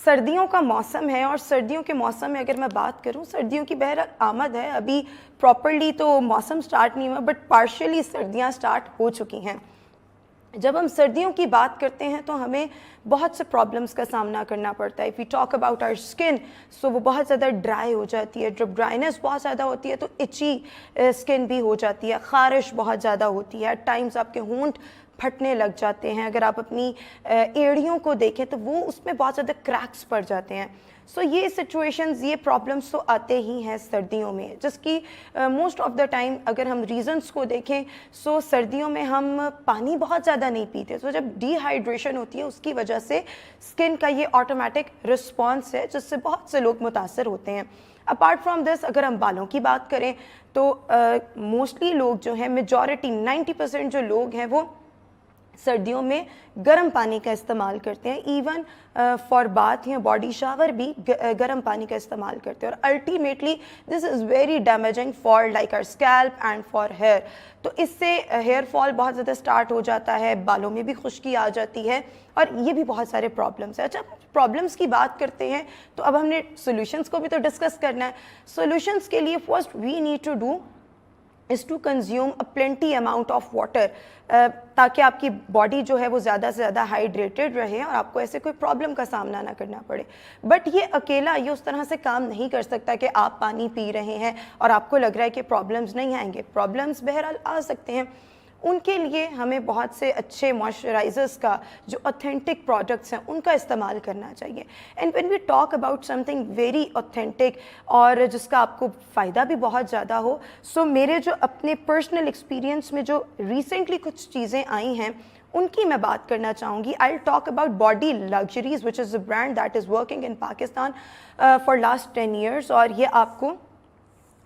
सर्दियों का मौसम है और सर्दियों के मौसम में अगर मैं बात करूं, सर्दियों की बहरहाल आमद है। अभी प्रॉपरली तो मौसम स्टार्ट नहीं हुआ, बट पार्शियली सर्दियां स्टार्ट हो चुकी हैं। जब हम सर्दियों की बात करते हैं तो हमें बहुत से प्रॉब्लम्स का सामना करना पड़ता है। If we talk about our skin, so वो बहुत ज़्यादा ड्राई हो जाती है। जब ड्राइनेस बहुत ज़्यादा होती है तो इची स्किन भी हो जाती है, ख़ारिश बहुत ज़्यादा होती है, एट टाइम्स आपके होंठ फटने लग जाते हैं। अगर आप अपनी एड़ियों को देखें तो वो उसमें बहुत ज़्यादा क्रैक्स पड़ जाते हैं। सो ये सिचुएशंस, ये प्रॉब्लम्स तो आते ही हैं सर्दियों में, जिसकी मोस्ट ऑफ द टाइम अगर हम रीज़न्स को देखें, सो सर्दियों में हम पानी बहुत ज़्यादा नहीं पीते। सो जब डिहाइड्रेशन होती है उसकी वजह से स्किन का ये ऑटोमेटिक रिस्पॉन्स है, जिससे बहुत से लोग मुतासर होते हैं। अपार्ट फ्रॉम दिस, अगर हम बालों की बात करें तो मोस्टली लोग जो हैं, मेजॉरिटी 90% जो लोग हैं वो सर्दियों में गर्म पानी का इस्तेमाल करते हैं। इवन फॉर बाथ या बॉडी शावर भी गर्म पानी का इस्तेमाल करते हैं, और ultimately this is very damaging for like our scalp and for hair. तो इससे हेयर फॉल बहुत ज़्यादा स्टार्ट हो जाता है, बालों में भी खुश्की आ जाती है, और ये भी बहुत सारे प्रॉब्लम्स हैं। अच्छा, प्रॉब्लम्स की बात करते हैं तो अब हमने सॉल्यूशंस को भी तो डिस्कस करना है। सॉल्यूशंस के लिए first we need to do is to consume a plenty amount of water, ताकि आपकी बॉडी जो है वो ज़्यादा से ज़्यादा हाइड्रेटेड रहे और आपको ऐसे कोई प्रॉब्लम का सामना ना करना पड़े। बट ये अकेला ये उस तरह से काम नहीं कर सकता कि आप पानी पी रहे हैं और आपको लग रहा है कि प्रॉब्लम्स नहीं आएंगे। प्रॉब्लम्स बहरहाल आ सकते हैं। उनके लिए हमें बहुत से अच्छे मॉइस्चराइजर्स का, जो ऑथेंटिक प्रोडक्ट्स हैं, उनका इस्तेमाल करना चाहिए। And when we talk about something very authentic और जिसका आपको फ़ायदा भी बहुत ज़्यादा हो, सो मेरे जो अपने पर्सनल एक्सपीरियंस में जो रिसेंटली कुछ चीज़ें आई हैं उनकी मैं बात करना चाहूँगी। I talk about body luxuries, which is a brand that is working in Pakistan for last 10 years, और ये आपको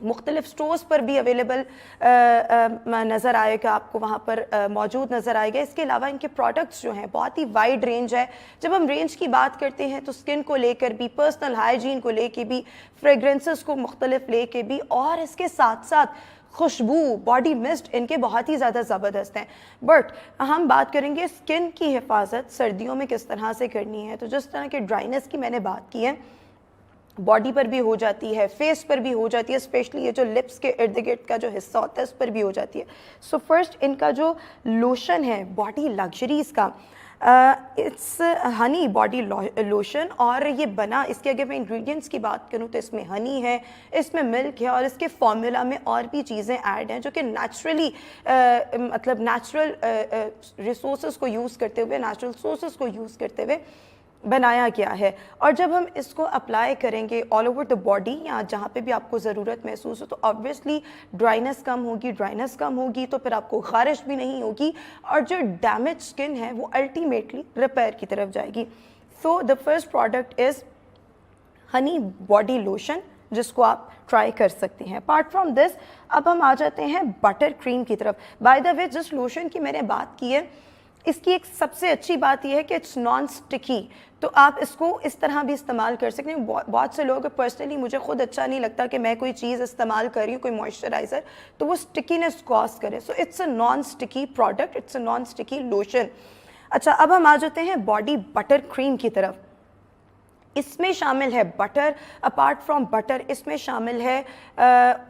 मुख्तलिफ स्टोर्स पर भी अवेलेबल नज़र आएगा, आपको वहाँ पर मौजूद नज़र आएगा। इसके अलावा इनके प्रोडक्ट्स जो हैं बहुत ही वाइड रेंज है। जब हम रेंज की बात करते हैं तो स्किन को लेकर भी, पर्सनल हाइजीन को लेकर भी, फ्रेगरेंसेस को मुख्तलिफ लेके भी, और इसके साथ साथ खुशबू, बॉडी मिस्ट इनके बहुत ही ज़्यादा ज़बरदस्त हैं। बट हम बात करेंगे स्किन की हिफाजत सर्दियों में किस तरह से करनी है। तो जिस तरह के ड्राइनेस की मैंने बात की है, बॉडी पर भी हो जाती है, फेस पर भी हो जाती है, स्पेशली ये जो लिप्स के इर्द गिर्द का जो हिस्सा होता है उस पर भी हो जाती है। सो फर्स्ट इनका जो लोशन है बॉडी लग्जरीज़ का, इट्स हनी बॉडी लोशन, और ये बना, इसके अगर मैं इंग्रेडिएंट्स की बात करूँ तो इसमें हनी है, इसमें मिल्क है, और इसके फार्मूला में और भी चीज़ें ऐड हैं जो कि नेचुरली मतलब नेचुरल रिसोर्सेज को यूज़ करते हुए, नेचुरल सोर्सेज को यूज़ करते हुए बनाया गया है। और जब हम इसको अप्लाई करेंगे ऑल ओवर द बॉडी, या जहाँ पे भी आपको ज़रूरत महसूस हो, तो ऑब्वियसली ड्राइनेस कम होगी। ड्राइनेस कम होगी तो फिर आपको ख़ारिश भी नहीं होगी, और जो डैमेज स्किन है वो अल्टीमेटली रिपेयर की तरफ जाएगी। So the first product is Honey body lotion, जिसको आप ट्राई कर सकते हैं। अपार्ट फ्रॉम दिस, अब हम आ जाते हैं बटर क्रीम की तरफ। बाय द वे, जिस लोशन की मैंने बात की है, इसकी एक सबसे अच्छी बात यह है कि इट्स नॉन स्टिकी, तो आप इसको इस तरह भी इस्तेमाल कर सकते हैं। बहुत से लोग, पर्सनली मुझे खुद अच्छा नहीं लगता कि मैं कोई चीज़ इस्तेमाल कर रही हूँ, कोई मॉइस्चराइज़र, तो वो स्टिकीनेस कॉज करे। So it's a non sticky product, it's a non sticky lotion. अच्छा, अब हम आ जाते हैं बॉडी बटर क्रीम की तरफ। इसमें शामिल है बटर। अपार्ट फ्रॉम बटर इसमें शामिल है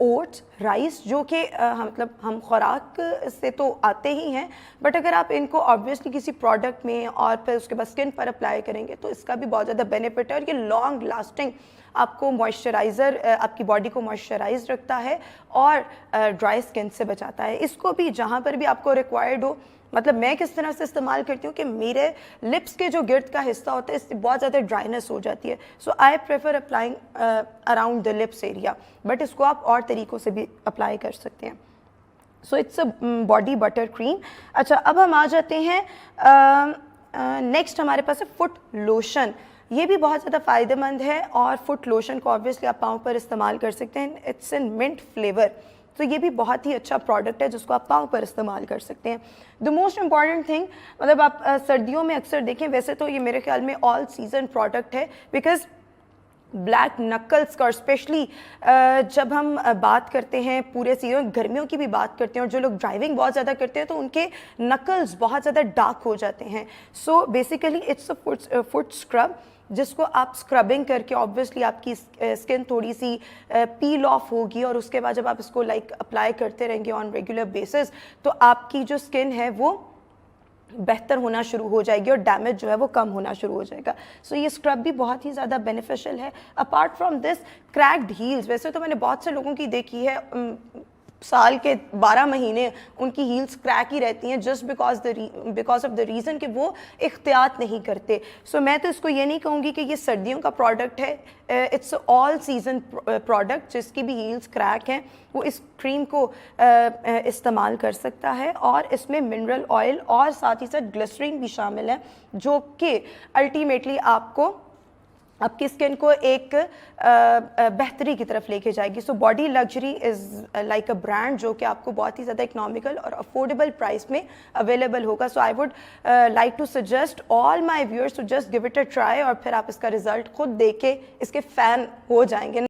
ओट्स, राइस, जो कि मतलब हम खुराक से तो आते ही हैं, बट अगर आप इनको ऑब्वियसली किसी प्रोडक्ट में और फिर उसके बाद स्किन पर अप्लाई करेंगे तो इसका भी बहुत ज़्यादा बेनिफिट है, और ये लॉन्ग लास्टिंग आपको मॉइस्चराइज़र, आपकी बॉडी को मॉइस्चराइज रखता है और ड्राई स्किन से बचाता है। इसको भी जहाँ पर भी आपको रिक्वायर्ड हो, मतलब मैं किस तरह से इस्तेमाल करती हूँ कि मेरे लिप्स के जो गिर्द का हिस्सा होता है इससे बहुत ज़्यादा ड्राइनेस हो जाती है, so I prefer applying around the lips area, but इसको आप और तरीक़ों से भी अप्लाई कर सकते हैं। So it's a body butter cream. अच्छा, अब हम आ जाते हैं नेक्स्ट हमारे पास है फुट लोशन। ये भी बहुत ज़्यादा फ़ायदेमंद है, और फुट लोशन को ऑब्वियसली आप पाँव पर इस्तेमाल कर सकते हैं। इट्स इन मिंट फ्लेवर, तो ये भी बहुत ही अच्छा प्रोडक्ट है जिसको आप पाँव पर इस्तेमाल कर सकते हैं। द मोस्ट इम्पॉर्टेंट थिंग, मतलब आप सर्दियों में अक्सर देखें, वैसे तो ये मेरे ख्याल में ऑल सीज़न प्रोडक्ट है, बिकॉज ब्लैक नकल्स का, और स्पेशली जब हम बात करते हैं पूरे सीजन, गर्मियों की भी बात करते हैं, और जो लोग ड्राइविंग बहुत ज़्यादा करते हैं तो उनके नकल्स बहुत ज़्यादा डार्क हो जाते हैं। So basically it's a foot scrub. जिसको आप स्क्रबिंग करके ऑब्वियसली आपकी स्किन थोड़ी सी पील ऑफ होगी, और उसके बाद जब आप इसको अप्लाई करते रहेंगे ऑन रेगुलर बेसिस तो आपकी जो स्किन है वो बेहतर होना शुरू हो जाएगी और डैमेज जो है वो कम होना शुरू हो जाएगा। सो ये स्क्रब भी बहुत ही ज़्यादा बेनिफिशियल है। Apart from this, cracked heels, वैसे तो मैंने बहुत से लोगों की देखी है साल के 12 महीने उनकी हील्स क्रैक ही रहती हैं just because of the reason कि वो इख्तियात नहीं करते। सो मैं तो इसको ये नहीं कहूँगी कि ये सर्दियों का प्रोडक्ट है, इट्स ऑल सीजन प्रोडक्ट। जिसकी भी हील्स क्रैक हैं वो इस क्रीम को इस्तेमाल कर सकता है, और इसमें मिनरल ऑयल और साथ ही साथ ग्लिसरीन भी शामिल है, जो कि अल्टीमेटली आपकी स्किन को एक बेहतरी की तरफ लेके जाएगी। So body luxury is like a brand जो कि आपको बहुत ही ज़्यादा इकोनॉमिकल और अफोर्डेबल प्राइस में अवेलेबल होगा। So I would like to suggest all my viewers to just give it a try, और फिर आप इसका रिजल्ट खुद देके इसके फ़ैन हो जाएंगे।